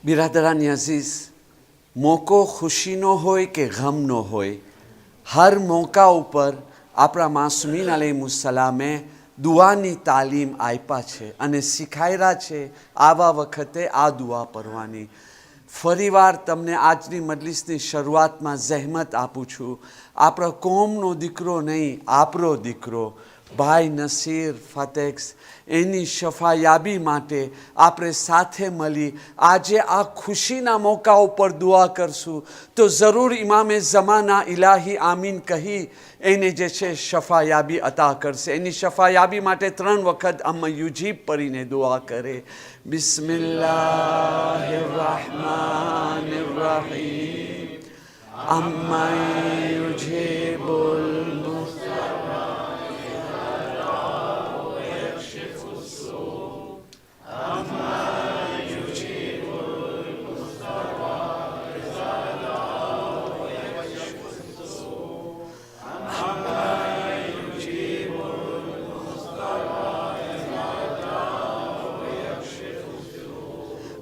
બિરાદરાની Aziz, મોકો ખુશીનો હોય કે ગમનો હોય, હર મોકા ઉપર આપણા માસૂમીન અલૈહિસ્સલામે દુઆની તાલીમ આપ્યા છે અને શીખાયરા છે આવા વખતે આ દુઆ પડવાની. ફરીવાર તમને આજની મજલિસની શરૂઆતમાં જહેમત આપું છું. આપણા કોમનો દીકરો નહીં, આપણો દીકરો ભાઈ નસીર ફતેક્સ, એની શફાયાબી માટે આપણે સાથે મળી આજે આ ખુશીના મોકા ઉપર દુઆ કરશું તો જરૂર ઇમામે ઝમાના ઇલાહી આમીન કહી એને જે છે શફાયાબી અતા કરશે. એની શફાયાબી માટે 3 વખત અમ્મા યુજીબ પડીને દુઆ કરે. બિસ્મિલ્લાહિર્રહમાનિર્રહીમ. અમ્મા યુજીબુલ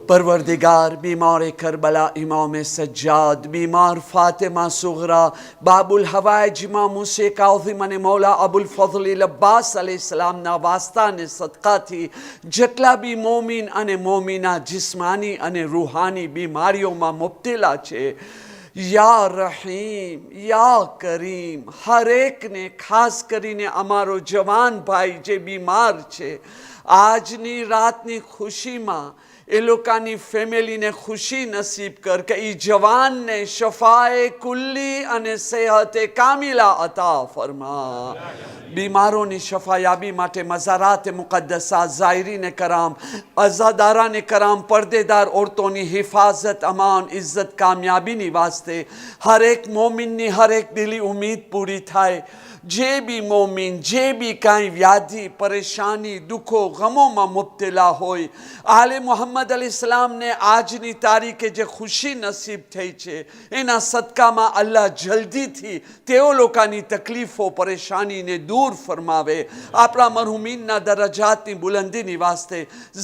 परवरदिगार, बीमार करबला इमाम सज्जाद, बीमार फातिमा सुगरा, बाबुल हवाइज इमाम मूसा काज़िम અને મૌલા અબુલ ફઝલ અબ્બાસ અલૈહિસ્સલામના વાસ્તાને સદકાથી જેટલા બી મોમિન અને મોમિના જિસ્માની અને રૂહાની બીમારીઓમાં મુબ્તલા છે, યા રહીમ યા કરીમ, હરેકને ખાસ કરીને અમારો જવાન ભાઈ જે બીમાર છે, આજની રાતની ખુશીમાં એ લોકોની ફેમિલીને ખુશી નસીબ કર કે એ જવાનને શફાએ કુલ્લી અને સેહતે કામિલા અતા ફરમા. બીમારોની શફાયાબી માટે મઝારાત મુકદ્દસા, ઝાયરીને કરામ, અઝાદારાને કરામ, પડદેદાર औरतोની હિફાઝત, અમાન, ઇઝ્ઝત, કામયાબીની વાસ્તે હરેક મોમિનની હરેક દિલી ઉમ્મીદ પૂરી થાય. જે બી મોમિન જે બી કાંઈ વ્યાધિ પરેશાની દુઃખો ગમોમાં મુબ્તલા હોય, આલે મુહમ્મદ અલૈહિસ્સલામને આજની તારીખે જે ખુશી નસીબ થઈ છે એના સદકામાં અલ્લાહ જલ્દીથી તેઓ લોકોની તકલીફો પરેશાનીને દૂર ફરમાવે. આપણા મરહુમીનના દરજાતની બુલંદીની વાસ્તે,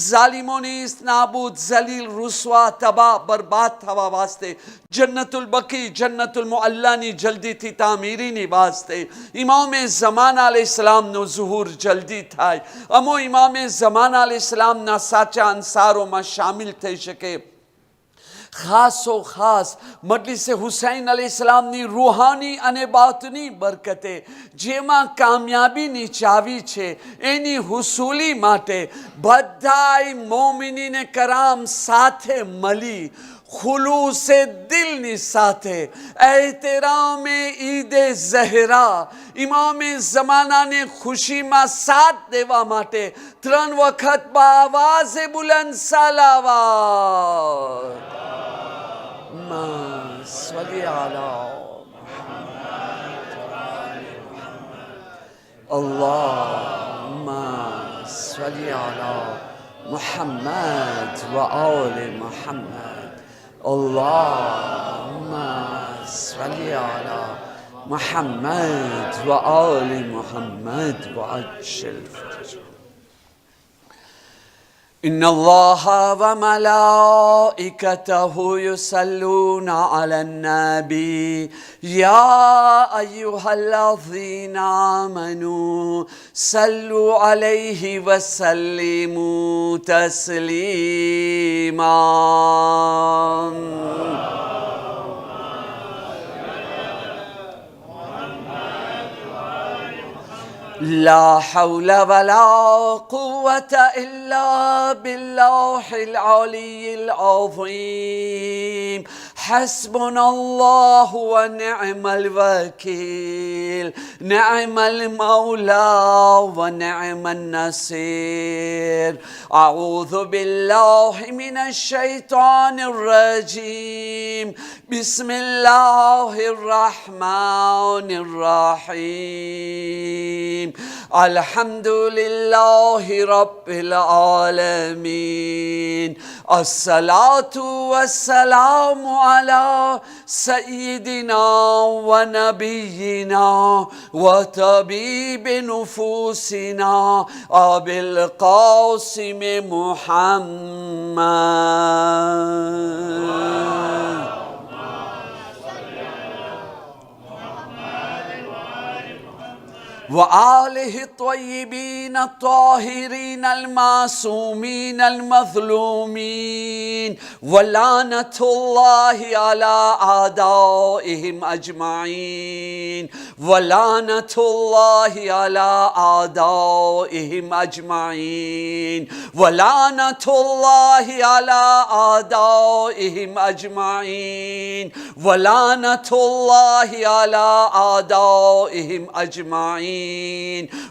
ઝાલિમોની નાબૂદ ઝલીલ રૂસવા તબાહ બરબાદ થવા વાસ્તે, જન્નતુલ બકી જન્નતુલ મુઅલ્લાની જલ્દીથી તામીરીની વાસ્તે, ઇમામે ઝમાના અલૈહિસ્સલામનો ઝુહૂર જલ્દી થાય, અમો ઇમામે ઝમાના અલૈહિસ્સલામના સાચા અંસારોમાં શામિલ થઈ શકે. ખાસો ખાસ મજલિસે હુસૈન અલૈહિસ્સલામની રૂહાની અને બાતની બરકતે જેમાં કામયાબીની ચાવી છે એની હુસૂલી માટે બધાય મોમિનીને કરામ સાથે મળી ખુલૂસે દિલની સાથે એહતરામે ઈદે ઝહરા ઇમામે ઝમાનાને ખુશીમાં સાથ દેવા માટે 3 વખત બાવાઝે બુલંદ સલાવત. સલ્લી અલા અલ્લાહુમ્મા સલ્લી અલા મુહમ્મદ વ આલે Muhammad. اللهم صل على محمد وآل محمد وعجل فرجه. إن الله وملائكته يصلون على النبي يا أيها الذين آمنوا صلوا عليه وسلموا تسليما. لا حول ولا قوة إلا بالله العلي العظيم. حسبنا الله ونعم الوكيل، نعم المولى ونعم النصير. أعوذ بالله من الشيطان الرجيم. بسم الله الرحمن الرحيم. Alhamdulillahi Rabbil Alameen. As-salatu was-salamu ala Sayyidina wa Nabiyyina wa Tabibi nufusina Abil Qasim Muhammad. وآله الطيبين الطاهرين المعصومين المظلومين ولعنة الله على أعدائهم أجمعين ولعنة الله على أعدائهم أجمعين ولعنة الله على أعدائهم أجمعين ولعنة الله على أعدائهم أجمعين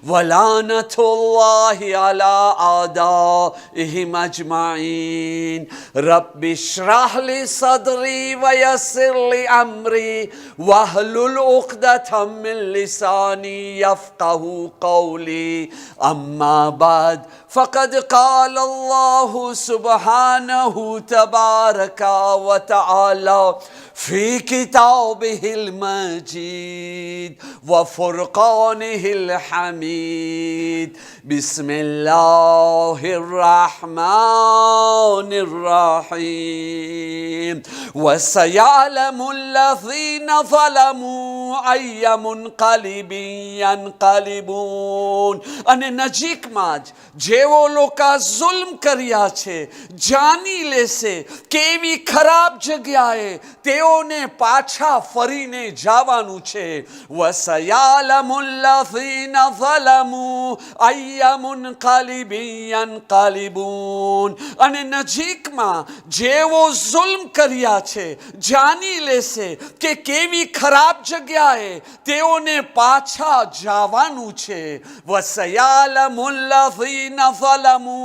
ولعنة الله على أعدائهم أجمعين رب اشرح لي صدري ويسر لي أمري واحلل عقدة من لساني يفقه قولي أما بعد فقد قال الله سبحانه تبارك وتعالى في كتابه المجيد وفرقانه الحميد بسم الله الرحمن الرحيم وسيعلم الذين ظلموا أي منقلب ينقلبون અને નજીકમાં જ જેવો લોકો જુલ્મ કર્યા છે જાણી લેશે કેવી ખરાબ જગ્યાએ તેઓને પાછા ફરીને જવાનું છે વસયાલમુલ લઝીન ઝલમુ અય્ય મુનકલિબિન યનકલિબૂન અને નજીકમાં જેવો જુલ્મ કર્યા છે જાણી લેશે કે કેવી ખરાબ જગ્યાએ તેઓને પાછા જવાનું છે વસયાલમુલ લઝીન ઝલમુ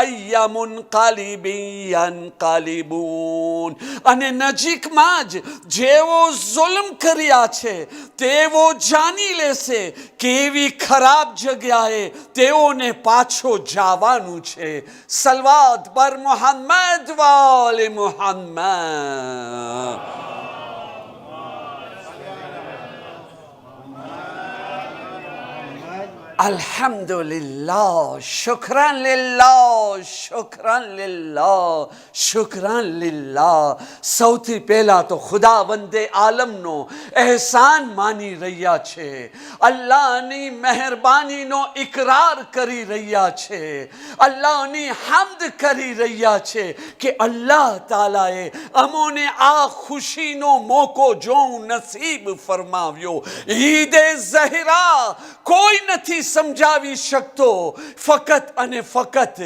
અય્ય મુનકલિબિન યનકલિબૂન અને નજીકમાં જ જેવો જુલ્મ કર્યા છે તેવો જાણી લેશે કેવી ખરાબ જગ્યાએ તેઓને પાછો જવાનું છે સલવાત પર મુહમ્મદ વાલે Muhammad Alhamdulillah, shukran lillah, shukran lillah, shukran lillah. સૌથી પહેલા તો ખુદાવંદે આલમનો એહસાન માની રહ્યા છે અલ્લાહની મહેરબાનીનો ઇકરાર કરી રહ્યા છે અલ્લાહની હમ્દ કરી રહ્યા છે કે અલ્લાહ તાલાએ અમોને આ ખુશીનો મોકો જોઉં નસીબ ફરમાવ્યો ઈદે ઝહરા કોઈ નથી સમજાવી શકતો ફકત અને ફકત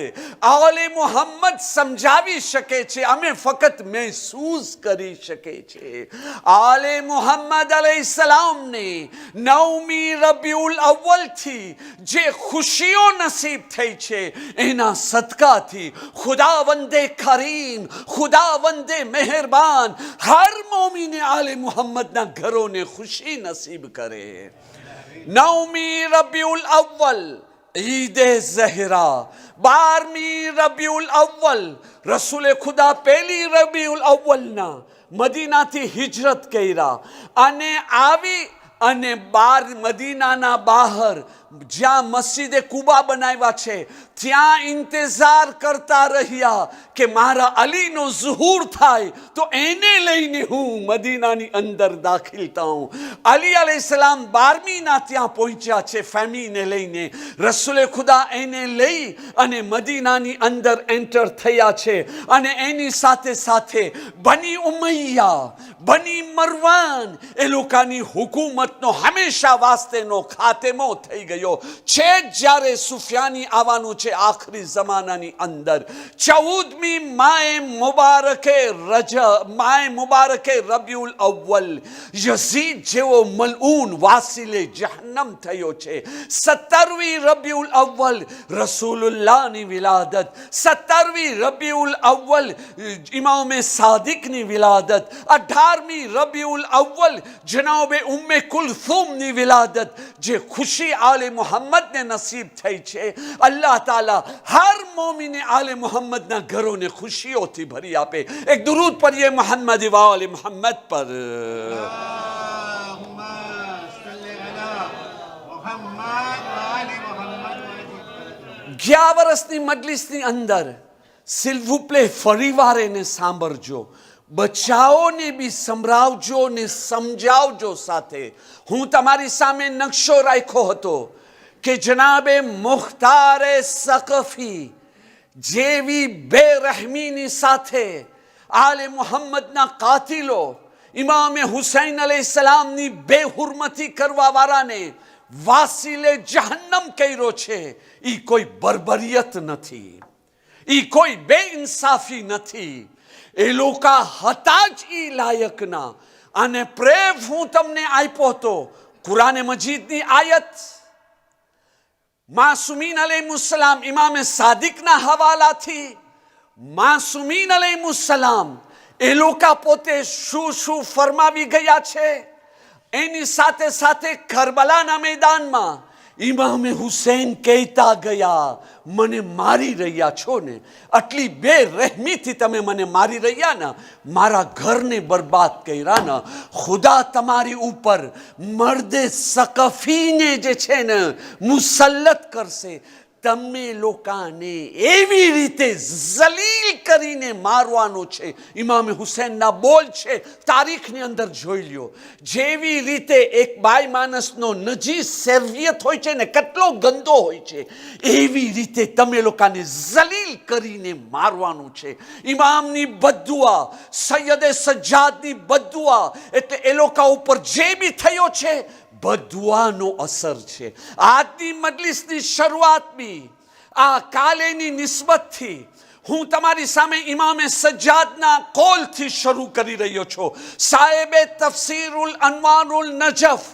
આલે મુહમ્મદ સમજાવી શકે છે અમે ફકત મહેસૂસ કરી શકે છે આલે મુહમ્મદ અલૈહિસ્સલામને 9મી રબીઉલ અવ્વલથી જે ખુશીઓ નસીબ થઈ છે એના સદકાથી ખુદાવંદે કરીમ ખુદાવંદે મહેરબાન હર મોમીને આલે મુહમ્મદના ઘરોને ખુશી નસીબ કરે 9મી રબીઉલ અવ્વલ ઈદે ઝહરા 12મી રબીઉલ અવ્વલ રસૂલે ખુદા પહેલી રબીઉલ અવ્વલના મદીનાથી હિજરત કર્યા અને આવી અને મદીનાના બહાર જ્યાં મસ્જિદે કુબા બનાવ્યા છે ત્યાં ઇંતજાર કરતા રહ્યા કે મારા અલીનો ઝુહૂર થાય તો એને લઈને હું મદીનાની અંદર દાખલ થાઉં અલી અલૈહિસ્સલામ 12મીના ત્યાં પહોંચ્યા છે ફેમિલીને લઈને રસૂલે ખુદા એને લઈ અને મદીનાની અંદર એન્ટર થયા છે અને એની સાથે સાથે બની ઉમૈયા બની મરવાન એ લોકોની હુકુમતનો હંમેશા વાસ્તેનો ખાતમો થઈ ગયો છે જ્યારે સુફિયાની આવવાનું છે આખરી જમાનાની અંદર 14મી માએ મુબારકે રબીઉલ અવ્વલ યઝીદ જેવો મલઊન વાસિલે જહન્નમ થયો છે 17મી રબીઉલ અવ્વલ રસૂલુલ્લાહની વિલાદત 17મી રબીઉલ અવ્વલ ઇમામે સાદિકની વિલાદત 18મી રબીઉલ અવ્વલ જનાબે ઉમ્મે કુલથુમની વિલાદત, જે ખુશી આલે મુહમ્મદને નસીબ થઈ છે, અલ્લાહ તાલા હર મોમિને આલે મુહમ્મદના ઘરોને ખુશીઓથી ભરી આપે. એક દુરૂદ પઢીએ મોહમ્મદ વાલે મોહમ્મદ પર. ગયા વર્ષની મજલિસની અંદર સિલ્વુપ્લે ફરીવાર એને સાંભળજો, બચ્ચાઓને બી સંભળાવજો ને સમજાવજો સાથે. હું તમારી સામે નકશો રાખ્યો હતો કે જનાબે મુખ્તારે સકફી જેવી બેરહમીની સાથે આલે મુહમ્મદના કાતિલો ઇમામે હુસૈન અલૈહિસ્સલામની બેહુરમતી કરવા વાળાને વાસીલે જહન્નમ કર્યો છે. ઈ કોઈ બર્બરિયત નથી, ઈ કોઈ બેઇન્સાફી નથી. એ લોકો હતા જ ઈ લાયકના. અને પ્રેમ હું તમને આપ્યો હતો કુરાને મજીદની આયત, માસુમીન અલૈહિસ્સલામ ઇમામે સાદિકના હવાલાથી. માસુમીન અલૈહિસ્સલામ એ લોકો પોતે શું શું ફરમાવી ગયા છે, એની સાથે સાથે કરબલાના મેદાનમાં ઇમામે હુસૈન કહેતા ગયા, મને મારી રહ્યા છો ને, આટલી બેરહેમીથી તમે મને મારી રહ્યા ને, મારા ઘરને બરબાદ કર્યા ને, ખુદા તમારી ઉપર મર્દે સકફીને જે છે ને મુસલ્લત કરશે. તમે લોકોને એવી રીતે જલીલ કરીને મારવાનું છે. ઇમામે હુસૈનના બોલ છે, તારીખની અંદર જોઈ લ્યો. જેવી રીતે એક બાઈ માણસનો નજી સેવિયત હોય છે ને, કેટલો ગંદો હોય છે, એવી રીતે તમે લોકોને જલીલ કરીને મારવાનું છે. ઇમામની બદદુઆ, સૈયદે સજ્જાદની બદદુઆ, એટલે એ લોકો ઉપર જે બી થયો છે બદુઆનો અસર છે. આજની મજલિસની શરૂઆત બી આ કાલેની નિસ્બતથી હું તમારી સામે ઇમામે સજ્જાદના કોલથી શરૂ કરી રહ્યો છું. સાહેબે તફસીરુલ અનવારુલ નજફ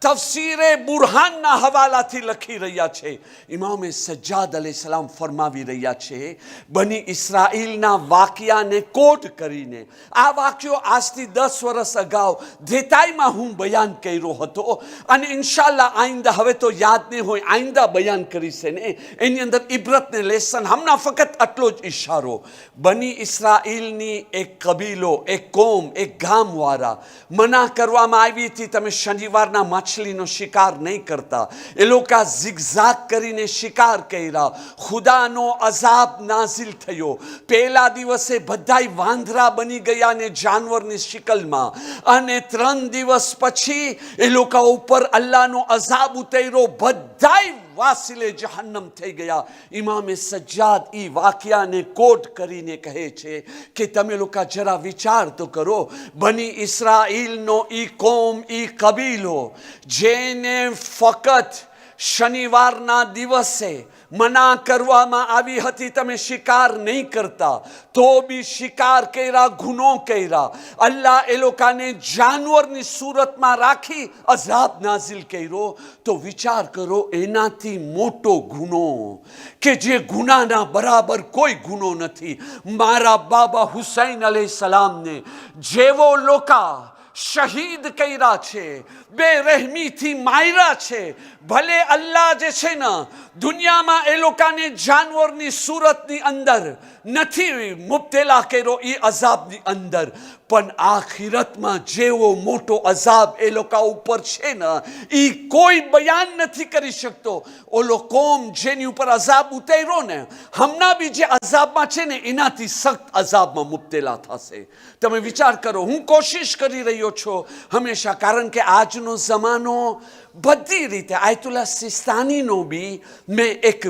તફસીરે બુરહાનના હવાલાથી લખી રહ્યા છે. ઇમામે સજ્જાદ અલૈહિસ્સલામ ફરમાવી રહ્યા છે, બની ઇસ્રાઈલના વાક્યાને કોટ કરીને. આ વાક્યો આજથી 10 વર્ષ અગાઉ ધેતાઈમાં હું બયાન કર્યો હતો, અને ઇન્શાલ્લાહ આઈંદા, હવે તો યાદ નહીં હોય, આઈંદા બયાન કરીશ ને, એની અંદર ઇબ્રતને લેસન. હમણાં ફક્ત આટલો જ ઇશારો. બની ઇસ્રાઈલની એક કબીલો, એક કોમ, એક ગામવાળા મના કરવામાં આવી હતી, તમે શનિવારના માછલીનો શિકાર નહીં કરતા. એ લોકો ઝિગઝાગ કરીને શિકાર કર્યા. ખુદાનો અઝાબ નાઝિલ થયો. પહેલા દિવસે બધાય વાંદરા બની ગયા ને જાનવરની શિકલમાં, અને 3 દિવસ પછી એ લોકો ઉપર અલ્લાહનો અઝાબ ઉતર્યો, બધાય વાસીલે જહન્નમ થઈ ગયા. ઇમામે સજ્જાદ ઈ વાક્યાને કોટ કરીને કહે છે કે તમે લોકો જરા વિચાર તો કરો, બની ઇસ્રાઈલનો ઈ કોમ, ઈ કબીલો, જેને ફક્ત શનિવારના દિવસે મના કરવામાં આવી હતી, તમે શિકાર નહીં કરતા, તો બી શિકાર કર્યા, ગુનો કર્યા. અલ્લાહ એ લોકોને જાનવરની સુરતમાં રાખી અઝાબ નાઝિલ કર્યો. તો વિચાર કરો, એનાથી મોટો ગુનો કે જે ગુનાના બરાબર કોઈ ગુનો નથી. મારા બાબા હુસૈન અલૈહિસ્સલામને જેવો લોકો શહીદ કર્યા છે, બેરહેમીથી માર્યા છે, ભલે અલ્લાહ જે છે ને દુનિયામાં એ લોકોને જાનવરની સુરતની અંદર નથી મુબતલા કર્યો, એ અઝાબની અંદર, પણ આખિરતમાં જેવો મોટો અઝાબ એ લોકો ઉપર છે ને, એ કોઈ બયાન નથી કરી શકતો. ઓલો કોમ જેની ઉપર અઝાબ ઉતર્યો ને, હમણાં બી જે અઝાબમાં છે ને, એનાથી સખ્ત અઝાબમાં મુબતલા થશે. તમે વિચાર કરો. હું કોશિશ કરી રહ્યો છું હંમેશા, કારણ કે આજનો જમાનો બધી રીતે, આયતુલ્લા સિસ્તાનીનો બી મેં એક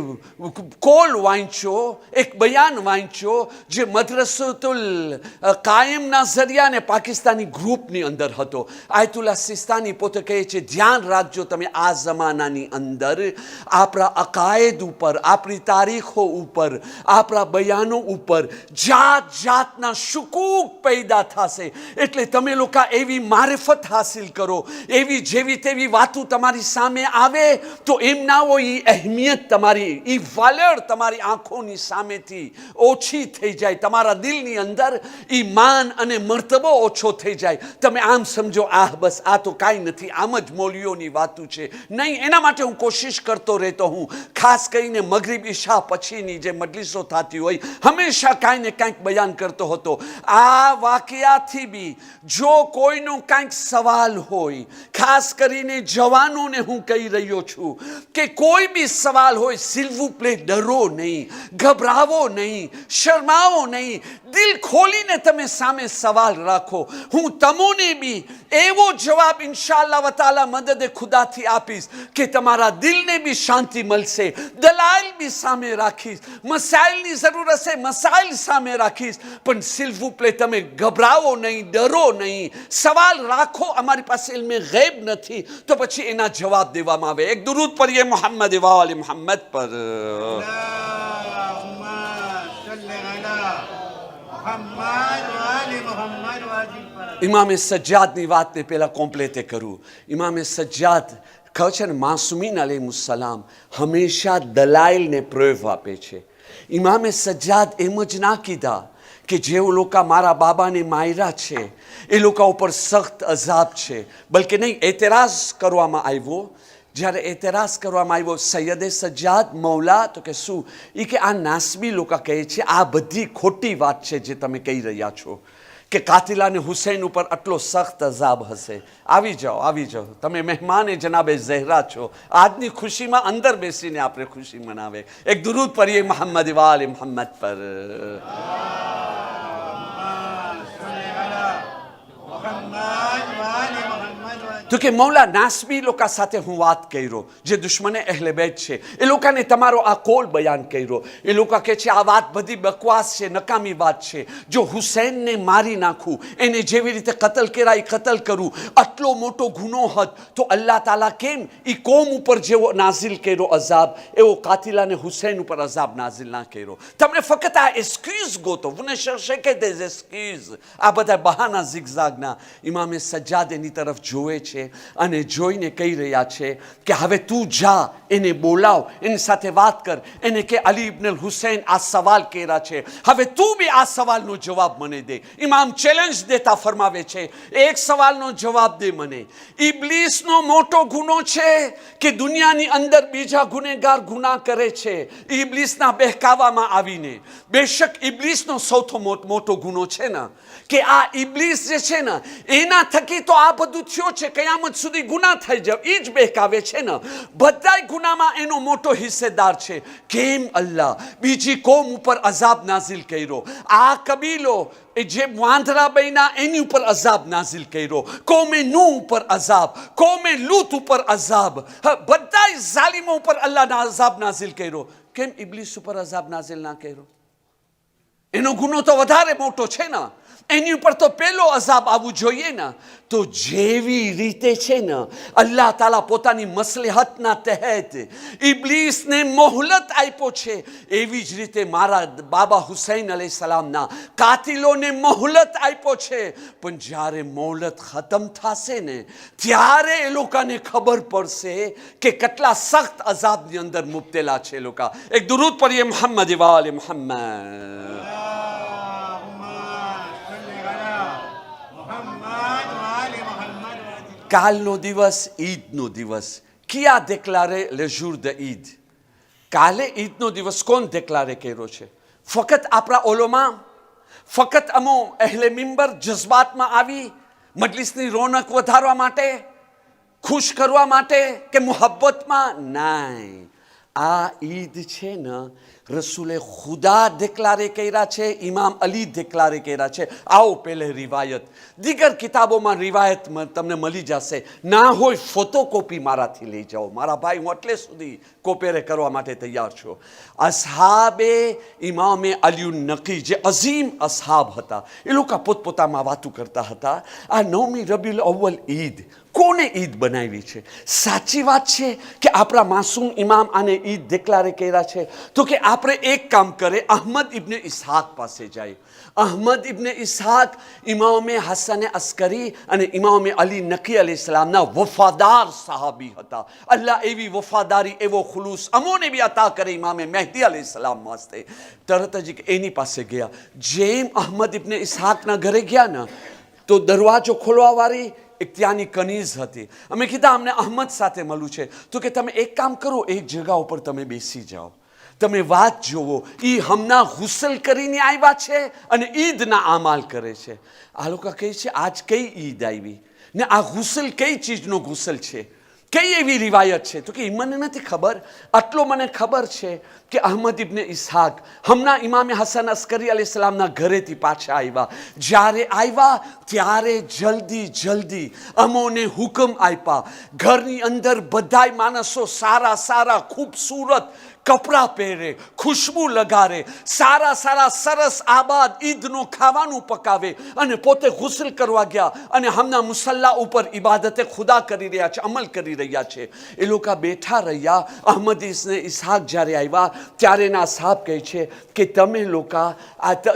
કોલ વાંચ્યો, એક બયાન વાંચ્યો, જે મદ્રસતુલ કાયમના જરિયાને પાકિસ્તાની ગ્રુપની અંદર હતો. આયતુલ્લા સિસ્તાની પોતે કહે છે, ધ્યાન રાખજો તમે આ જમાનાની અંદર આપણા અકાયદ ઉપર, આપણી તારીખો ઉપર, આપણા બયાનો ઉપર જાત જાતના શુકૂક પેદા થશે. એટલે તમે લોકો એવી મારિફત હાસિલ કરો, એવી જેવી તેવી વાતો તમારી સામે આવે તો એમ ના હોય એ અહેમિયત તમારી, એ વાલર તમારી આંખોની સામેથી ઓછી થઈ જાય, તમારા દિલની અંદર ઈમાન અને મર્તબો ઓછો થઈ જાય. તમે આમ સમજો બસ આ તો કાંઈ નથી, આમ જ મૌલવીઓની વાતું છે. નહીં, એના માટે હું કોશિશ કરતો રહેતો હું. ખાસ કરીને મગરીબ ઈશા પછીની જે મજલિસો થતી હોય હંમેશા કાંઈ ને કાંઈક બયાન કરતો હતો. આ વાકયાથી બી જો કોઈનો કાંઈક સવાલ હોય, ખાસ કરીને જવાનોને હું કહી રહ્યો છું કે કોઈ બી સવાલ હોય, સિલ્વુ પ્લે ડરો નહીં, ગભરાવો નહીં, શરમાવો નહીં, દિલ ખોલીને તમે સામે સવાલ રાખો. હું તમોને બી એવો જવાબ ઇન્શાઅલ્લાહ વ તાલા મદદ ખુદાથી આપીશ કે તમારા દિલને બી શાંતિ મળશે. દલાઈલ બી સામે રાખીશ, મસાઇલની જરૂર હશે મસાઇલ સામે રાખીશ, પણ સિલ્વુ પ્લે તમે ગભરાવો નહીં, ડરો નહીં, સવાલ રાખો. અમારી પાસે ઇલ્મે ગૈબ નથી તો પછી એના જવાબ દેવામાં આવે. એક દુરૂદ પढ़िए મોહમ્મદ વાલે મોહમ્મદ પર. ઇમામે સજ્જાદની વાતને પહેલા કોમ્પ્લેટે કરું. ઇમામે સજ્જાદ કહે છે ને, માસુમીન અલૈહિસ્સલામ હંમેશા દલાઈલને પ્રયોગ આપે છે. ઇમામે સજ્જાદ એમ જ ના કીધા કે જે લોકો મારા બાબાને માર્યા છે એ લોકો ઉપર સખ્ત અઝાબ છે, બલકે નહીં, એતરાઝ કરવામાં આવ્યો. જ્યારે એતરાઝ કરવામાં આવ્યો સૈયદે સજ્જાદ મૌલા તો કે શું? એ કે આ નાસબી લોકો કહે છે આ બધી ખોટી વાત છે જે તમે કહી રહ્યા છો કે કાતિલાને હુસૈન ઉપર આટલો સખ્ત અઝાબ હશે. આવી જાઓ, આવી જાઓ, તમે મહેમાને જનાબે ઝહેરા છો. આજની ખુશીમાં અંદર બેસીને આપણે ખુશી મનાવે. એક દુરૂદ પढ़िए મોહમ્મદ વાલે મોહમ્મદ પર. તો કે મૌલા નાસબી લોકો સાથે હું વાત કર્યો જે દુશ્મને અહેલે બેત છે, એ લોકોને તમારો આ કોલ બયાન કર્યો. એ લોકો કહે છે આ વાત બધી બકવાસ છે, નકામી વાત છે. જો હુસૈનને મારી નાખું, એને જેવી રીતે કતલ કરાય કતલ કરું, આટલો મોટો ગુનો હત, તો અલ્લાહ તાલા કેમ એ કોમ ઉપર જેવો નાઝિલ કર્યો અઝાબ, એવો કાતિલાને હુસૈન ઉપર અઝાબ નાઝિલ ના કર્યો. તમને ફક્ત આ એક્સક્યુઝ ગોતો, વને શેકે દેઝ એક્સક્યુઝ, આ બધા બહાના ઝિગઝાગના. ઇમામે સજ્જાદ એની તરફ જોવે છે અને જોઈને કહી રહ્યા છે કે હવે તું જા, એને બોલાવ, એની સાથે વાત કર, એને કે અલી ઇબ્ન હુસૈન આ સવાલ કર્યા છે, હવે તું બી આ સવાલનો જવાબ મને દે. ઇમામ ચેલેન્જ દેતા ફરમાવે છે એક સવાલનો જવાબ દે મને. ઇબ્લીસનો મોટો ગુનો છે કે દુનિયાની અંદર બીજા ગુનેગાર ગુનાહ કરે છે ઇબ્લીસના બહેકાવામાં આવીને? બેશક ઇબ્લીસનો સૌથી મોટો ગુનો છે ને કે આ ઇબ્લીસ જે છે ને એના થકી તો આ બધું થયો છે, કયામત સુધી ગુનાહ થઈ જાય, એ જ બહેકાવે છે ને. બધાય ગુનામાં એનો મોટો હિસ્સેદાર છે. કેમ અલ્લાહ બીજી કોમ ઉપર અઝાબ નાઝિલ કર્યો? આ કબીલો જે વાંદરા બન્યા એની ઉપર અઝાબ નાઝિલ કર્યો, કોમે નૂહ ઉપર અઝાબ, કોમે લૂત ઉપર અઝાબ, બધાય ઝાલિમો ઉપર અલ્લાહના અઝાબ નાઝિલ કર્યો. કેમ ઇબ્લીસ ઉપર અઝાબ નાઝિલ ના કર્યો? એનો ગુનો તો વધારે મોટો છે ને, એની ઉપર તો પહેલો અઝાબ આવવું જોઈએ ને. તો જેવી રીતે છે ને અલ્લાહ તાલા પોતાની મસલહતના તહેત ઇબ્લીસને મોહલત આપ્યો છે, એવી જ રીતે મારા બાબા હુસૈન અલૈહિસ્સલામના કાતિલોને મોહલત આપ્યો છે. પણ જ્યારે મોહલત ખતમ થશે ને ત્યારે એ લોકોને ખબર પડશે કે કેટલા સખ્ત અઝાબની અંદર મુબતલા છે લોકો. એક દુરૂદ પढ़िए મોહમ્મદ વાલે મોહમ્મદ. કાલનો દિવસ ઈદનો દિવસ. કિયા દેક્લારે લે જોur de ઈદ? કાલે ઈદનો દિવસ કોણ દેક્લારે કર્યો છે? ફક્ત આપણા ઓલોમાં, ફક્ત અમો અહેલે મિંબર જજ્બાતમાં આવી મજલિસની રોનક વધારવા માટે, ખુશ કરવા માટે કે મુહબ્બતમાં? નહીં, આ ઈદ છે ને રસૂલે ખુદા દેક્લારે કર્યા છે, ઇમામ અલી દેક્લારે કર્યા છે. આવો પહેલે રિવાયત, દીગર કિતાબોમાં રિવાયત તમને મળી જશે. ના હોય ફોટોકોપી મારાથી લઈ જાઓ મારા ભાઈ, હું એટલે સુધી કોપેરે કરવા માટે તૈયાર છું. અસહાબે ઇમામે અલી નકી જે અઝીમ અસહાબ હતા, એ લોકો પોતપોતામાં વાતું કરતા હતા આ 9મી રબીઉલ અવ્વલ ઈદ કોને ઈદ બનાવી છે? સાચી વાત છે કે આપણા માસૂમ ઇમામ આને ઈદ દેક્લારે કર્યા છે? તો કે આ આપણે એક કામ કરે, અહમદ ઇબ્ને ઇસ્હાક પાસે જાય. અહમદ ઇબ્ને ઇસ્હાક ઇમામે હસન અસ્કરી અને ઇમામે અલી નકી અલૈહિસ્સલામના વફાદાર સહાબી હતા. અલ્લાહ એવી વફાદારી, એવો ખુલૂસ અમોને બી અતા કરે ઇમામે મહેદી અલૈહિસ્સલામ વાસ્તે. તરત જ એની પાસે ગયા. જેમ અહમદ ઇબ્ને ઇસ્હાકના ઘરે ગયા ને તો દરવાજો ખોલવાવાળી એક ત્યાંની કનીઝ હતી. અમે કીધા અમને અહમદ સાથે મળવું છે. તો કે તમે એક કામ કરો, એક જગ્યા ઉપર તમે બેસી જાઓ, તમે વાત જોવો. એ હમણાં ગુસલ કરીને આવ્યા છે અને ઈદના આમાલ કરે છે. આ લોકો કહે છે આજ કઈ ઈદ આવી ને આ ગુસલ કઈ ચીજનો ગુસલ છે, કઈ એવી રિવાયત છે? તો કે મને નથી ખબર, આટલો મને ખબર છે કે અહમદ ઇબ્ને ઇસ્હાક હમણાં ઇમામે હસન અસ્કરી અલૈહિસ્સલામના ઘરેથી પાછા આવ્યા. જ્યારે આવ્યા ત્યારે જલ્દી અમોને હુકમ આપ્યા, ઘરની અંદર બધાય માણસો સારા સારા ખૂબસૂરત કપડાં પહેરે, ખુશ્બુ લગારે, સારા સરસ આબાદ ઈદનું ખાવાનું પકાવે અને પોતે ગુસલ કરવા ગયા અને હમણાં મુસલ્લા ઉપર ઇબાદતે ખુદા કરી રહ્યા છે, અમલ કરી રહ્યા છે. એ લોકો બેઠા રહ્યા. અહમદ ઇબ્ને ઇસ્હાક જ્યારે આવ્યા ત્યારે એના સાહેબ કહે છે કે તમે લોકો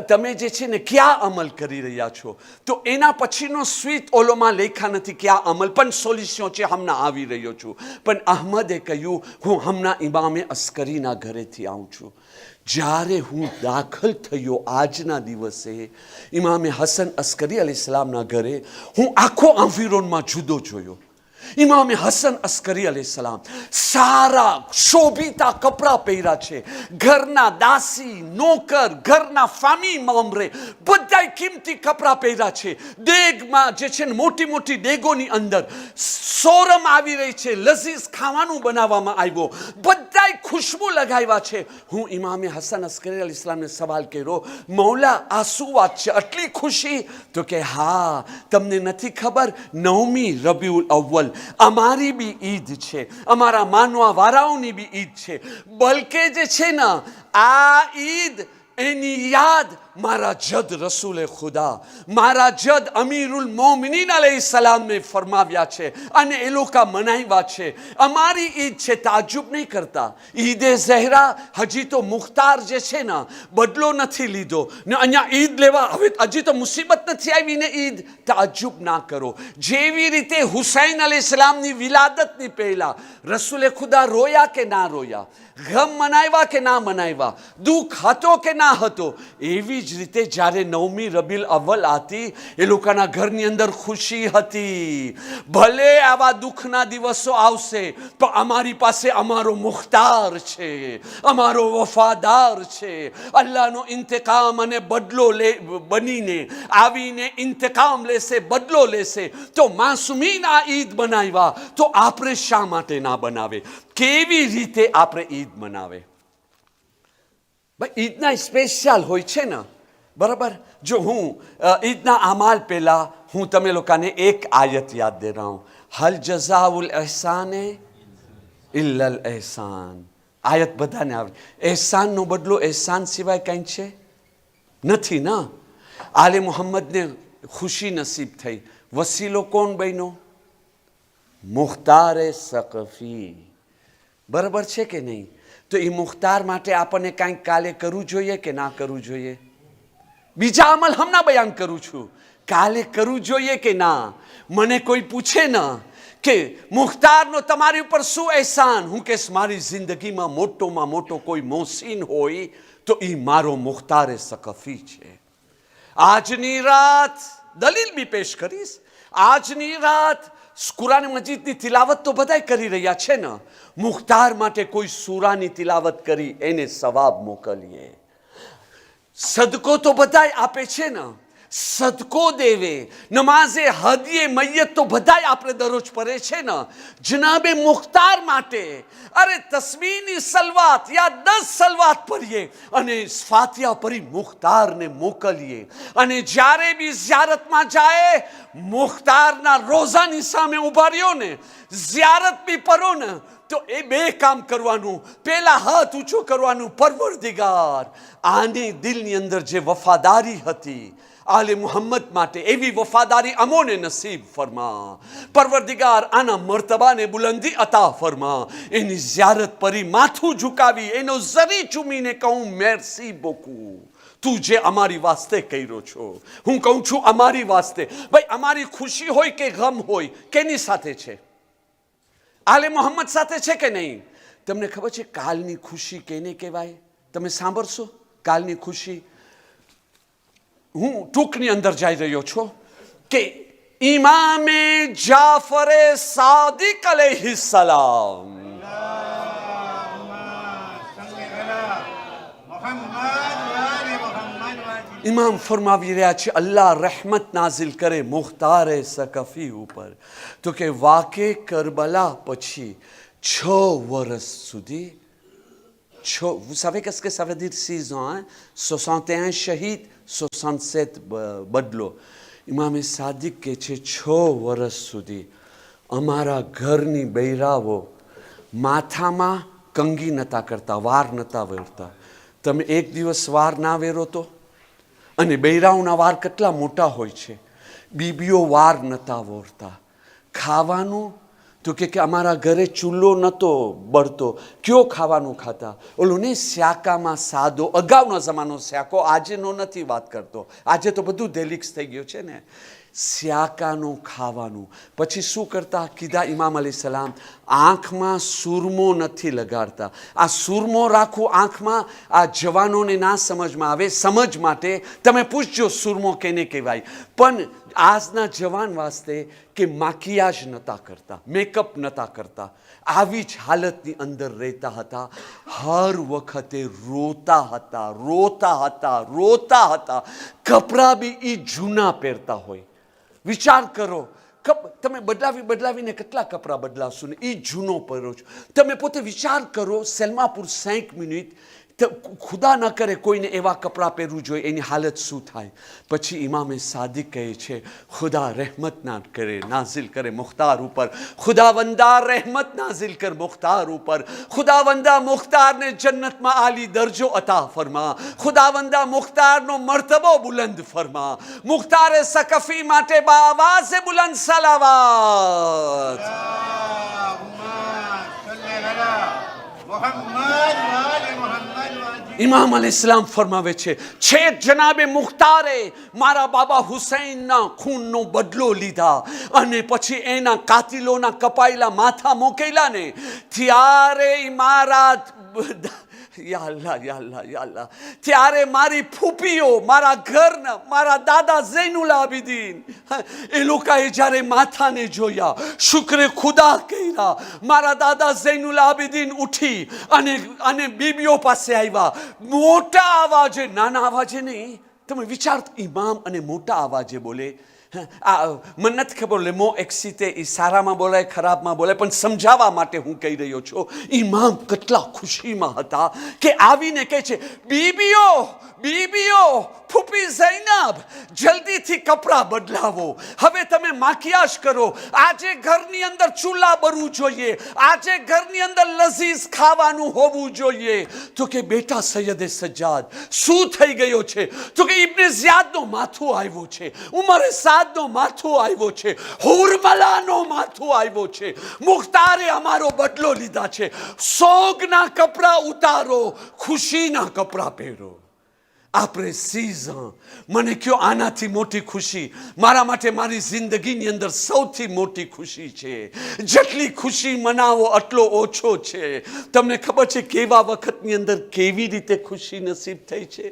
તમે જે છે ને ક્યાં અમલ કરી રહ્યા છો? તો એના પછીનો સ્વીટ ઓલોમાં લેખા નથી ક્યાં અમલ, પણ સોલ્યુશન છે, હમણાં આવી રહ્યો છું. પણ અહમદે કહ્યું હું હમણાં ઇમામે અસ્કરી ના ઘરેથી આવું છું. જ્યારે હું દાખલ થયો આજના દિવસે ઇમામે હસન અસ્કરી અલૈહિસ્સલામના ઘરે, હું આખો એન્વિરોનમાં જુદો જોયો. ઇમામે હસન અસ્કરી અલૈહિસ્સલામ સારા શોભિતા કપડાં પહેર્યા છે. ઘરના દાસી નોકર, ઘરના ફામી મામરે બધાય કિંમતી કપડાં પહેર્યા છે. દેગમાં જે છે ને મોટી મોટી દેગોની અંદર સોરમ આવી રહી છે, લઝીઝ ખાવાનું બનાવવામાં આવ્યો, બધાય ખુશ્બુ લગાવ્યા છે. હું ઇમામે હસન અસ્કરી અલૈહિસ્સલામને સવાલ કર્યો, મૌલા આ શું વાત છે, આટલી ખુશી? તો કે હા, તમને નથી ખબર, 9મી રબીઉલ અવ્વલ અમારી બી ઈદ છે, અમારા માનવા વાળાઓની બી ઈદ છે. બલકે જે છે ને આ ઈદ એની યાદ મારા જદ રસૂલે ખુદા, મારા જદ અમીરુલ મોમિનીન અલૈહિસ્સલામને ફરમાવ્યા છે અને એ લોકો મનાવ્યા છે. અમારી ઈદ છે, તાજુબ નહીં કરતા. ઈદે ઝહેરા હજી તો મુખ્તાર જે છે ને બદલો નથી લીધો ને અહીંયા ઈદ લેવા હવે હજી તો મુસીબત નથી આવી ને ઈદ, તાજુબ ના કરો. જેવી રીતે હુસૈન અલૈહિસ્સલામની વિલાદતની પહેલા રસૂલે ખુદા રોયા કે ના રોયા, ગમ મનાવ્યા કે ના મનાવ્યા, દુઃખ હતો કે ના હતો, એવી જ રીતે જ્યારે 9મી રબીઉલ અવ્વલ હતી એ લોકોના ઘરની અંદર ખુશી હતી. ભલે આવા દુઃખના દિવસો આવશે તો અમારી પાસે અમારો મુખ્તાર છે, અમારો વફાદાર છે. અલ્લાહનો ઇંતકામ અને બદલો બનીને આવીને ઇંતકામ લેશે, બદલો લેશે. તો માસુમીન આ ઈદ બનાવ્યા તો આપણે શા માટે ના બનાવે? કેવી રીતે આપણે ઈદ મનાવે? ભાઈ ઈદના સ્પેશિયલ હોય છે ને, બરાબર? જો હું ઈદના અમાલ પહેલા હું તમે લોકોને એક આયત યાદ દે રહા હું, હલ જઝાઉલ એહસાને ઇલ્લલ એહસાન. આયત બધાને આવડે. એહસાનનો બદલો એહસાન સિવાય કંઈ છે નથી ના. આલે મુહમ્મદને ખુશી નસીબ થઈ. વસીલો કોણ બન્યો? મુખ્તારે સકફી. બરાબર છે કે નહીં? તો એ મુખ્તાર માટે આપણને કાંઈક કાલે કરવું જોઈએ કે ના કરવું જોઈએ? બીજા અમલ હમણાં બયાન કરું છું, કાલે કરવું જોઈએ કે ના? મને કોઈ પૂછે ના કે મુખ્તારનો તમારી ઉપર શું એહસાન, હું કહીશ મારી જિંદગીમાં મોટોમાં મોટો કોઈ મોહસીન હોય તો એ મારો મુખ્તારે સકફી છે. આજની રાત દલીલ બી પેશ કરીશ. આજની રાત કુરાન મજીદની તિલાવત તો બધાય કરી રહ્યા છે ને, મુખ્તાર માટે કોઈ સૂરાની તિલાવત કરી એને સવાબ મોકલીએ. સદકો તો બધાય આપે છે ને, સદકો દેવે, નમાઝે હદીએ મૈયત તો બધાય આપણે દરરોજ પડે છે ને. જનાબે મુખ્તાર માટે અરે તસ્બીહની સલવાત યા 10 સલવાત પઢીએ અને ફાતિહા પઢી મુખ્તારને મોકલીએ. અને જ્યારે બી ઝિયારતમાં જાય મુખ્તારના રોઝાની સામે ઉભા રહ્યો ને, ઝિયારત બી પઢો ને, તો એ બે કામ કરવાનું. પહેલા હાથ ઊંચો કરવાનું, પરવરદિગાર આની દિલની અંદર જે વફાદારી હતી, આલે મુહમ્મદ માટે એવી વફાદારી અમોને નસીબ ફરમા. પરવરદિગાર આના મર્તબાને બુલંદી અતા ફરમા. એની ઝિયારત પરી માથું ઝુકાવી એનો ઝરી ચૂમીને કહું મેર્સી બોકુ. તું જે અમારી વાસ્તે કર્યો છો, હું કહું છું અમારી વાસ્તે. ભાઈ અમારી ખુશી હોય કે ગમ હોય, કેની સાથે છે? આલે મોહમ્મદ સાથે છે કે નહીં? તમને ખબર છે કાલની ખુશી કેને કહેવાય? તમે સાંભળશો કાલની ખુશી. હું ટૂંકની અંદર જઈ રહ્યો છું કે ઇમામે જાફરે સાદિક અલૈહિસ્સલામ ઇમામ ફરમાવી રહ્યા છે અલ્લાહ રહેમત નાઝિલ કરે મુખ્તારે સકફી ઉપર. તો કે વાકે કરબલા પછી 6 વર્ષ સુધી, vous savez qu'est-ce que ça veut dire 6 ans, hein? 61 શહીદ, 67 બદલો. ઇમામે સાદિક કે છે 6 વર્ષ સુધી અમારા ઘરની બૈરાઓ માથામાં કંગી નતા કરતા, વાર નતા વેરતા. તમે એક દિવસ વાર ના વેરો તો? અને બૈરાઓના વાર કેટલા મોટા હોય છે. બીબીઓ વાર નતા વોરતા. ખાવાનું તો કે અમારા ઘરે ચૂલો નહોતો બળતો. કયો ખાવાનું ખાતા? ઓલું ને શાકામાં સાદો, અગાઉનો જમાનો શાકો, આજેનો નથી વાત કરતો. આજે તો બધું ડેલિક્સ થઈ ગયું છે ને. શાકાનું ખાવાનું. પછી શું કરતા? કીધા ઇમામ અલૈહિસ્સલામ આંખમાં સુરમો નથી લગાડતા. આ સુરમો રાખવું આંખમાં, આ જવાનોને ના સમજમાં આવે, સમજ માટે તમે પૂછજો સુરમો કેને કહેવાય. પણ આજના જવાન વાસ્તે કે માકિયાજ નતા કરતા, મેકઅપ નતા કરતા. આવી જ હાલતની અંદર રહેતા હતા. હર વખતે રોતા હતા, રોતા હતા, રોતા હતા. કપડાં બી એ જૂના પહેરતા હોય. વિચાર કરો, તમે બદલાવીને કેટલા કપડાં બદલાવશો ને એ જૂનો પહેરો છો. તમે પોતે વિચાર કરો, સેલમાપુર 5 મિનિટ ખુદા ન કરે કોઈને એવા કપડાં પહેરવું જોઈએ, એની હાલત શું થાય. પછી ઇમામે સાદિક કહે છે ખુદા રહેમત ના કરે નાઝિલ કરે મુખ્તાર ઉપર. ખુદાવંદા રહેમત નાઝિલ કર મુખ્તાર ઉપર. ખુદાવંદા મુખ્તારને જન્નતમાં આલી દરજો અતા ફરમા. ખુદાવંદા મુખ્તારનો મર્તબો બુલંદ ફરમા. મુખ્તારે સકફી માટે બાવાઝે બુલંદ સલાવત. ઇમામ અલૈહિસ્સલામ ફરમાવે છે છેક જનાબે મુખ્તારે મારા બાબા હુસૈનના ખૂનનો બદલો લીધા અને પછી એના કાતિલોના કપાયેલા માથા મોકેલા ને ત્યારે મારા યા અલ્લાહ યા અલ્લાહ યા અલ્લાહ ત્યારે મારી ફૂફીઓ મારા ઘરના મારા દાદા ઝૈનુલ આબિદીન એ લોકોએ જ્યારે માથાને જોયા શુક્ર ખુદા કર્યા. મારા દાદા ઝૈનુલ આબિદીન ઉઠી અને બીબીઓ પાસે આવ્યા. મોટા અવાજે, નાના અવાજે નહીં. તમે વિચાર, ઇમામ અને મોટા અવાજે બોલે. મને નથી ખબર લેમો એક્સિતે એ સારામાં બોલાય ખરાબમાં બોલાય, પણ સમજાવવા માટે હું કહી રહ્યો છું. ઇમામ કેટલા ખુશીમાં હતા કે આવીને કહે છે બીબીઓ બીબીઓ ફૂફી ઝૈનબ જલ્દીથી કપડાં બદલાવો, હવે તમે માકિયાજ કરો. આજે ઘરની અંદર ચૂલા બળવું જોઈએ, આજે ઘરની અંદર લઝીઝ ખાવાનું હોવું જોઈએ. તો કે બેટા સૈયદે સજ્જાદ શું થઈ ગયો છે? તો કે ઇબ્ને ઝિયાદનો માથું આવ્યો છે, ઉમરે સાદનો માથું આવ્યો છે, હુરમલાનો માથું આવ્યો છે. મુખ્તારે અમારો બદલો લીધા છે. સોગના કપડાં ઉતારો, ખુશીના કપડાં પહેરો. આપણે સીઝન મને કયો આનાથી મોટી ખુશી મારા માટે મારી જિંદગીની અંદર સૌથી મોટી ખુશી છે. જેટલી ખુશી મનાવો એટલો ઓછો છે. તમને ખબર છે કેવા વખતની અંદર કેવી રીતે ખુશી નસીબ થઈ છે?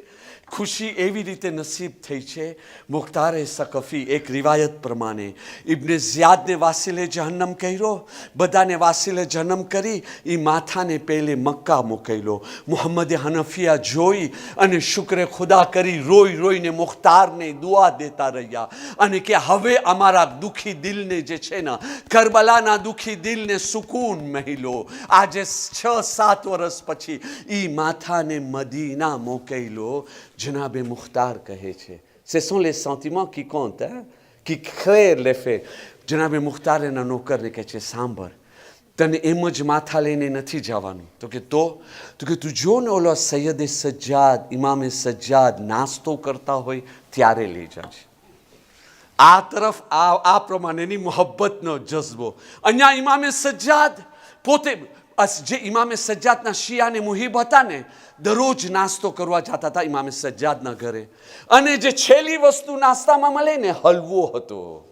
ખુશી એવી રીતે નસીબ થઈ છે. મુખ્તારે સકફી એક રિવાયત પ્રમાણે ઇબ્ને ઝિયાદને વાસીલે જહન્નમ કર્યો, બધાને વાસીલે જન્મ કરી એ માથાને પહેલે મક્કા મોકલ્યો. મુહમ્મદે હનફિયા જોઈ અને શુક્ર ખુદા કરી રોઈ રોઈને મુખ્તારને દુઆ દેતા રહ્યા અને કે હવે અમારા દુઃખી દિલને જે છે ને, કરબલાના દુઃખી દિલને સુકૂન મહિલો. આજે 6-7 વર્ષ પછી એ માથાને મદીના મોકલ્યો. જનાબે મુખ્તાર કહે છે ce sont les sentiments qui comptent, hein? qui créent l'effet. જનાબે Mukhtar એના નોકરને કહે છે સાંભળ, તને એમ જ માથા લઈને નથી જવાનું. તો કે તું જો ને ઓલો સૈયદે સજ્જાદ ઇમામે સજ્જાદ નાસ્તો કરતા હોય ત્યારે લઈ જાજે. આ તરફ આ પ્રમાણેની મોહબ્બતનો જજ્બો. અહીંયા ઇમામે સજ્જાદ પોતે, જે ઇમામે સજ્જાદના શિયાને મુહિબ હતા ને, દરરોજ નાસ્તો કરવા જતા હતા ઇમામે સજ્જાદના ઘરે. અને જે છેલ્લી વસ્તુ નાસ્તામાં મળે ને, હલવો હતો.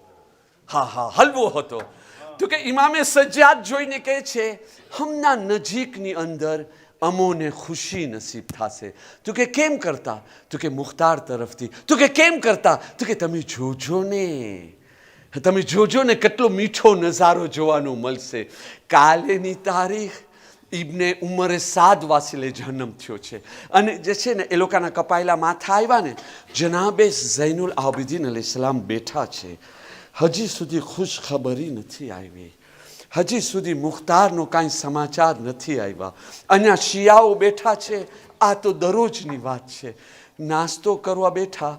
હા, હલવો હતો. તો કે ઇમામે સજ્જાદ જોઈને કહે છે, હમના નજીકની અંદર અમોને ખુશી નસીબ થશે. તો કે કેમ કરતા? તો કે મુખ્તાર તરફથી. તો કે કેમ કરતા? તો કે તમે જોજો ને કેટલો મીઠો નજારો જોવાનો મળશે. કાલેની તારીખ ઇબ્ને ઉમરે સાદ વાસીલે જન્મ થયો છે. અને જે છે ને એ લોકોના કપાયેલા માથા આવ્યા ને, જનાબે ઝૈનુલ આબિદીન અલૈહિસ્સલામ બેઠા છે. હજી સુધી ખુશ ખબરી નથી આવી. હજી સુધી મુખ્તારનો કાંઈ સમાચાર નથી આવ્યા. અહીંયા શિયાઓ બેઠા છે. આ તો દરરોજની વાત છે. નાસ્તો કરવા બેઠા,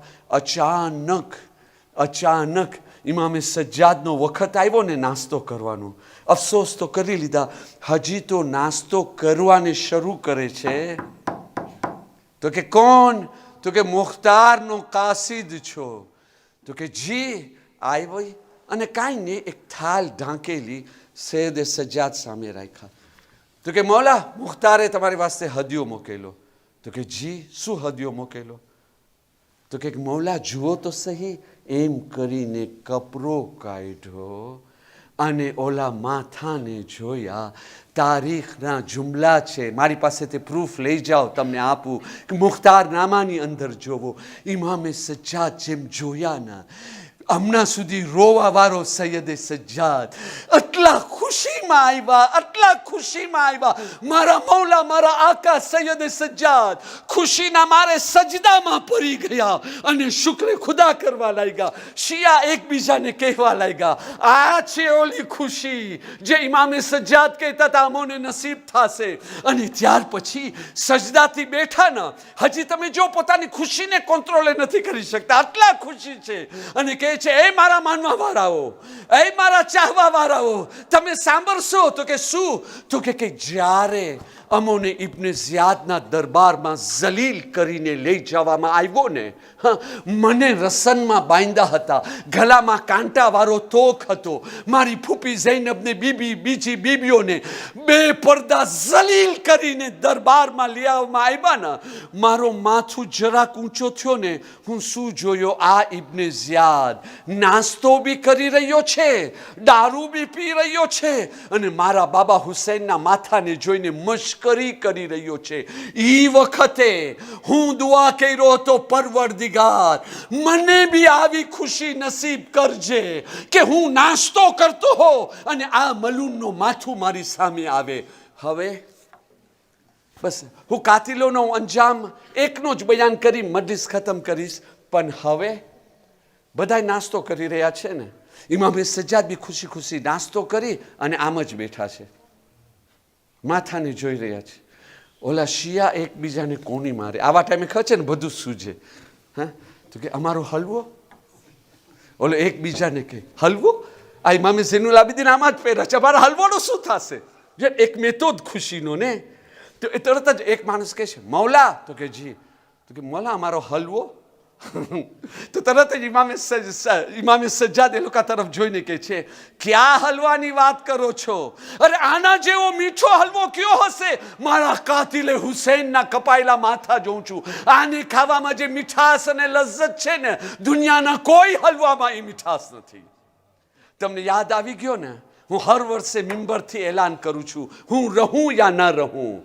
અચાનક ઇમામે સજ્જાદનો વખત આવ્યો ને નાસ્તો કરવાનો. અફસોસ તો કરી લીધા, હજી તો નાસ્તો કરવાને શરૂ કરે છે. તો કે કોણ? તો કે મુખ્તારનો કાસિદ છો. તો કે જી આવી. અને કાંઈ નહીં, એક થાલ ઢાંકેલી સૈયદે સજ્જાદ સામે રાખ્યા. તો કે મૌલા, મુખ્તારે તમારી વાસ્તે હદિયો મોકેલો. તો કે જી, શું હદિયો મોકેલો? તો કે મૌલા જુઓ તો સહી. એમ કરીને કપરો કાઢ્યો અને ઓલા માથાને જોયા. તારીખના જુમલા છે, મારી પાસે તે પ્રૂફ લઈ જાઓ, તમને આપું. મુખ્તારનામાની અંદર જોવો. ઇમામે સજ્જાદ જેમ જોયા ના, હમણાં સુધી રોવા વાળો સૈયદે સજ્જાદ આટલા ખુશીમાં આવ્યા. મારા મૌલા, મારા આકા સૈયદે સજ્જાદ ખુશીના મારે સજદામાં પડી ગયા અને શુક્ર ખુદા કરવા લાગ્યા. શિયા એકબીજાને કહેવા લાગ્યા, આ છે ઓલી ખુશી જે ઇમામે સજ્જાદ કહેતા હતા અમોને નસીબ થશે. અને ત્યાર પછી સજદાથી બેઠા ને, હજી તમે જો પોતાની ખુશીને કંટ્રોલ નથી કરી શકતા, આટલા ખુશી છે. અને કહે છે, એ મારા માનવા વાળાઓ, એ મારા ચાહવા વાળાઓ, તમે સાંભળશો. તો કે શું? તો કે જ્યારે અમોને ઇબ્ને ઝિયાદના દરબારમાં જલીલ કરીને લઈ જવામાં આવ્યો ને, મને રસનમાં બાંધ્યા હતા, ગળામાં કાંટાવાળો તોક હતો. મારી ફૂપી ઝૈનબને બીજી બીબીઓને બે પડદા જલીલ કરીને દરબારમાં લઈ આવવામાં આવ્યા ને, મારો માથું જરાક ઊંચો થયો ને, હું શું જોયો? આ ઇબ્ને ઝિયાદ નાસ્તો બી કરી રહ્યો છે, દારૂ બી પી રહ્યો છે, અને મારા બાબા હુસૈનના માથાને જોઈને મશ્કરી કરી રહ્યો છે. ઈ વખતે હું દુઆ કર્યો હતો, પરવરદિગાર મને બી આવી ખુશી નસીબ કરજે કે હું નાસ્તો કરતો હો અને આ મલૂનનો માથું મારી સામે આવે. હવે બસ હું કાતિલોનો અંજામ એકનો જ બયાન કરી મજલિસ ખતમ કરીશ. પણ હવે બધા નાસ્તો કરી રહ્યા છે ને, ઇમામે સજ્જાદ બી ખુશી નાસ્તો કરી અને આમ જ બેઠા છે, માથાને જોઈ રહ્યા છે. ઓલા શિયા એકબીજાને કોની મારે. આવા ટાઈમે ખર્ચે ને બધું સૂજે. હા, તો કે અમારો હલવો. ઓલો એકબીજાને કહે, હલવો? આ ઇમામે ઝૈનુલ આબિદીન આમાં જ પહેર્યા છે, અમારા હલવાનો શું થશે? એક મેતો જ ખુશીનો ને. તો એ તરત જ એક માણસ કહે છે, મૌલા. તો કે જી. તો કે મૌલા, અમારો હલવો. તો તરત જ ઇમામે સજ્જાદ એ લોકો તરફ જોઈને કહે છે, ક્યાં હલવાની વાત કરો છો? અરે આના જેવો મીઠો હલવો કયો હશે? મારા કાતિલે હુસૈનના કપાયેલા માથા જોઉં છું. આને ખાવામાં જે મીઠાશ અને લજ્જત છે ને, દુનિયાના કોઈ હલવામાં એ મીઠાશ નથી. તમને યાદ આવી ગયો ને? હું હર વર્ષે મિંબરથી એલાન કરું છું, હું રહું યા ન રહું,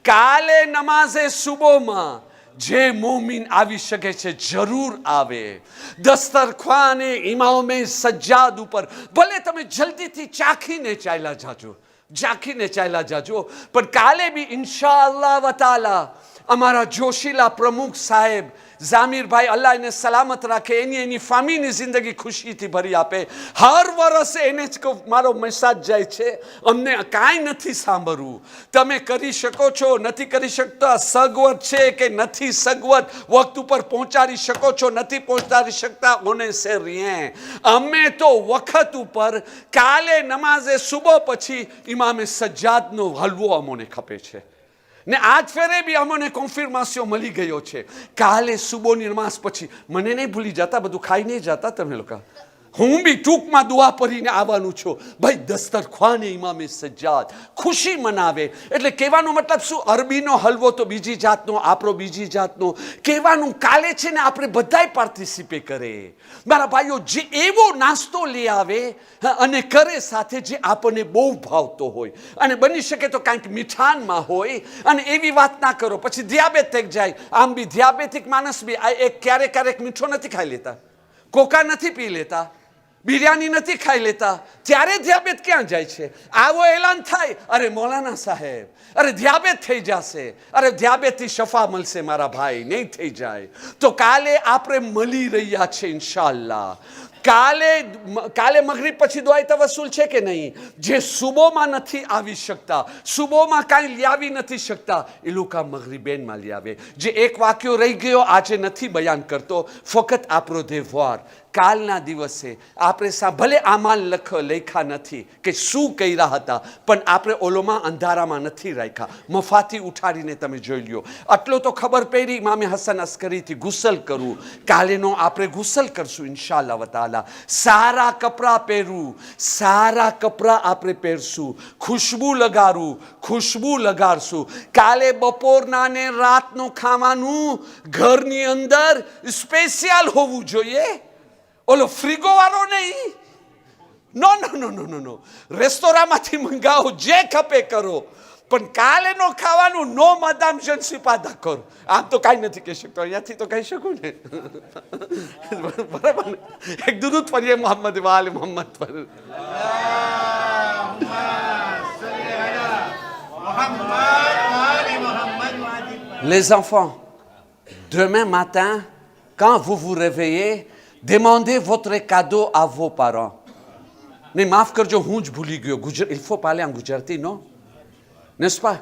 કાલે નમાઝે સુબોમાં જે મોમિન આવી શકે છે જરૂર આવે. દસ્તરખાને ઇમામે સજ્જાદ ઉપર ભલે તમે જલ્દીથી ચાખીને ચાલ્યા જાજો, પણ કાલે બી ઇન્શાઅલ્લાહ વ તાલા અમારા જોશીલા પ્રમુખ સાહેબ જામીરભાઈ, અલ્લાહ એને સલામત રાખે, એની ફામીની જિંદગી ખુશીથી ભરી આપે. હર વર્ષે એને જ મારો મેસેજ જાય છે, અમને કાંઈ નથી સાંભળવું, તમે કરી શકો છો, નથી કરી શકતા, સગવડ છે કે નથી સગવડ, વખત ઉપર પહોંચાડી શકો છો, નથી પહોંચાડી શકતા, ઓને સે rien. અમે તો વખત ઉપર કાલે નમાઝે સુબહ પછી ઇમામે સજ્જાદનો હલવો અમોને ખપે છે ને આજ ફેરે બી અમને કોન્ફર્મેશન મળી ગયો છે. કાલે સુબોની નમાઝ પછી મને નહીં ભૂલી જતા, બધું ખાઈ નહીં જતા તમે લોકો. હું બી ટૂંકમાં દુઆ કરીને આવવાનું છું. ભાઈ દસ્તરખ્વાને ઇમામે સજ્જાદ ખુશી મનાવે એટલે કહેવાનો મતલબ શું? અરબીનો હલવો તો બીજી જાતનો, આપણો બીજી જાતનો. કહેવાનું કાલે છે ને આપણે બધાય પાર્ટિસિપેટ કરે. મારા ભાઈઓ, જે એવો નાસ્તો લઈ આવે અને કરે સાથે જે આપણને બહુ ભાવતો હોય અને બની શકે તો કાંઈક મીઠાનમાં હોય, અને એવી વાત ના કરો પછી ડિયાબેટિક જાય. આમ બી ડિયાબેટિક માણસ બી ક્યારેક ક્યારેક મીઠો નથી ખાઈ લેતા, કોકા નથી પી લેતા, બિરયાની નથી ખાઈ લેતા, ત્યારે ધ્યાબેત ક્યાં જાય છે? આવો એલાન થાય, અરે મૌલાના સાહેબ, અરે ધ્યાબેત થઈ જશે, અરે ધ્યાબેતથી શફા મળશે મારા ભાઈ. નહીં થઈ જાય તો કાલે આપણે મળી રહ્યા છે ઇન્શાઅલ્લાહ. કાલે મગરિબ પછી દુઆ તવસ્સુલ છે કે નહીં? જે સુબોમાં નથી આવી શકતા, સુબોમાં કાંઈ લાવી નથી શકતા, એ લોકો મગરિબેનમાં લઈ આવે. જે એક વાક્યો રહી ગયો આજે નથી બયાન કરતો, ફક્ત આપણો દેવવાર કાલના દિવસે આપણે ભલે આમાં લખ્યા નથી કે શું કર્યા હતા, પણ આપણે ઓલોમાં અંધારામાં નથી રાખ્યા. મફાથી ઉઠાડીને તમે જોઈ લ્યો. આટલો તો ખબર પડી ઇમામે હસન અસ્કરીથી ગુસલ કરવું. કાલેનો આપણે ગુસલ કરશું ઇન્શાઅલ્લાહ તાલા. સારા કપડાં પહેરવું, સારા કપડાં આપણે પહેરશું, ખુશ્બુ લગાડશું. કાલે બપોરના ને રાતનું ખાવાનું ઘરની અંદર સ્પેશિયલ હોવું જોઈએ. ઓલો ફ્રીગો વાળો નહીં. નો. રેસ્ટોરાંમાંથી મંગાવો, જે ખપે કરો, પણ કાલે નો ખાવાનું નો મદામ જનસી પાદા કરો. આમ તો કાંઈ નથી કહી શકતો, અહીંયાથી તો કહી શકું ને. બરાબર ને? એક દુરૂદ પઢીએ મોહમ્મદ વાલે મોહમ્મદ પર. Les enfants, demain matin, quand vous vous réveillez, demandez votre cadeau à vos parents. નહીં, માફ કરજો, હું જ ભૂલી ગયો. il faut parler en Gujarati, non? n'est-ce pas?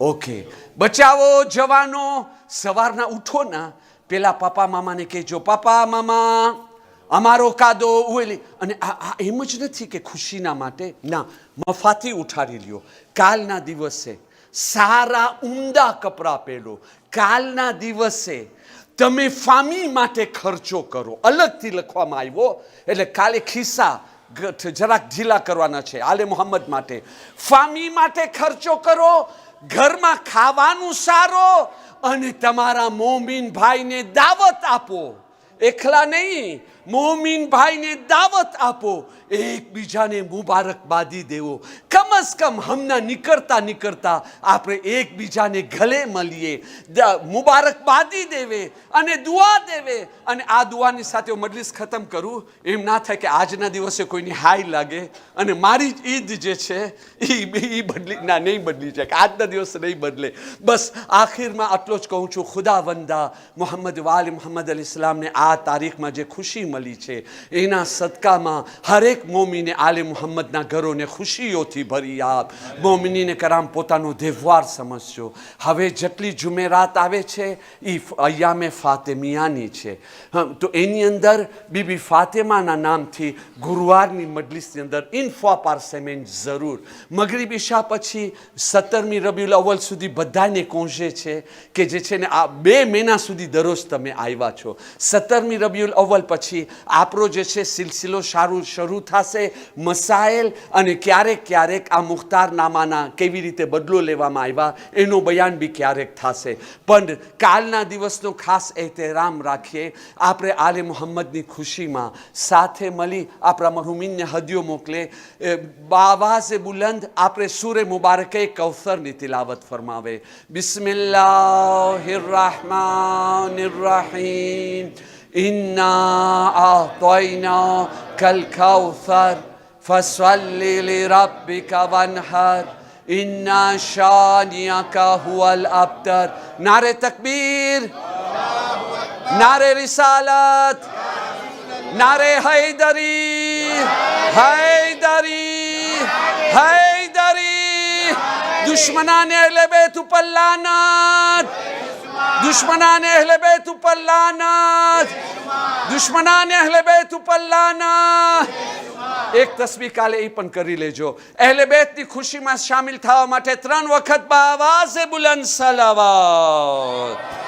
Okay. બચાવો જવાનો, સવારના ઉઠો ના, પેલા પાપા મામાને કહેજો, પાપા મામા અમારો કાદો ઉએલી. અને આ એમ જ નથી કે ખુશીના માટે, ના, મફાથી ઉઠાડી લ્યો. કાલના દિવસે સારા ઉમદા કપડાં પહેરો. કાલના દિવસે તમે ફામી માટે ખર્ચો કરો. અલગથી લખવામાં આવ્યો એટલે કાલે ખિસ્સા જરાક ઢીલા કરવાના છે. આલે મોહમ્મદ માટે, ફામી માટે ખર્ચો કરો. ઘરમાં ખાવાનું સારો અને તમારા મોમીન ભાઈને દાવત આપો. એકલા નહીં, મોમીન ભાઈને દાવત આપો. એકબીજાને મુબારકબાદી દેવો. કમસ કમ હમણાં નીકળતા આપણે એકબીજાને ગલે મળીએ, મુબારકબાદી દેવે અને દુઆ દેવે. અને આ દુઆની સાથે હું મજલિસ ખતમ કરું. એમ ના થાય કે આજના દિવસે કોઈની હાઈ લાગે અને મારી ઈદ જે છે એ બદલી ના, નહીં બદલી જાય, આજના દિવસે નહીં બદલે. બસ આખિરમાં આટલો જ કહું છું. ખુદાવંદા મોહમ્મદ વાલે મોહમ્મદ અલ ઇસ્લામને આ તારીખમાં જે ખુશી મળી છે એના સદકામાં હરેક મોમીને આલે મુહમ્મદના ઘરોને ખુશીઓથી ભરી આપ. મોમિનીને કરામ પોતાનો દેવવાર સમજજો. હવે જેટલી જુમેરાત આવે છે એ અય્યામે ફાતેમિયાની છે. તો એની અંદર બીબી ફાતેમાના નામથી ગુરુવારની મજલિસની અંદર ઇન્ફો પાર્સેમેન્ટ જરૂર. મગરિબ ઇશા પછી 17મી રબીઉલ અવ્વલ સુધી બધાને કોંશે છે કે જે છે ને આ 2 મહિના સુધી દરરોજ તમે આવ્યા છો. 17મી રબીઉલ અવ્વલ પછી આપણો જે છે સિલસિલો શરૂ થશે. મસાઇલ અને ક્યારેક આ મુખ્તારનામાના કેવી રીતે બદલો લેવામાં આવ્યા એનો બયાન બી ક્યારેક થશે. પણ કાલના દિવસનો ખાસ એહતરામ રાખીએ. આપણે આલે મોહમ્મદની ખુશીમાં સાથે મળી આપણા મરહુમીનને હદિયો મોકલે. બાવાઝે બુલંદ આપણે સૂરે મુબારકે કૌસરની તિલાવત ફરમાવે. બિસ્મિલ્લાહિર rahmanir rahim. إنا أعطيناك الكوثر فصل لربك وانحر إن شانئك هو الأبتر. نعرہ تکبیر، نعرہ رسالت، نعرہ حیدری، حیدری، حیدری. دشمنان اہل بیت پر لعنت. દુશ્મનાને અહલે બેત ઉપર લાનત, દુશ્મનાને અહલે બેત ઉપર લાનત. એક તસબીહ કાલે એ પણ કરી લેજો. અહલે બેતની ખુશીમાં સામેલ થવા માટે 3 વખત બાવાઝે બુલંદ સલાવત.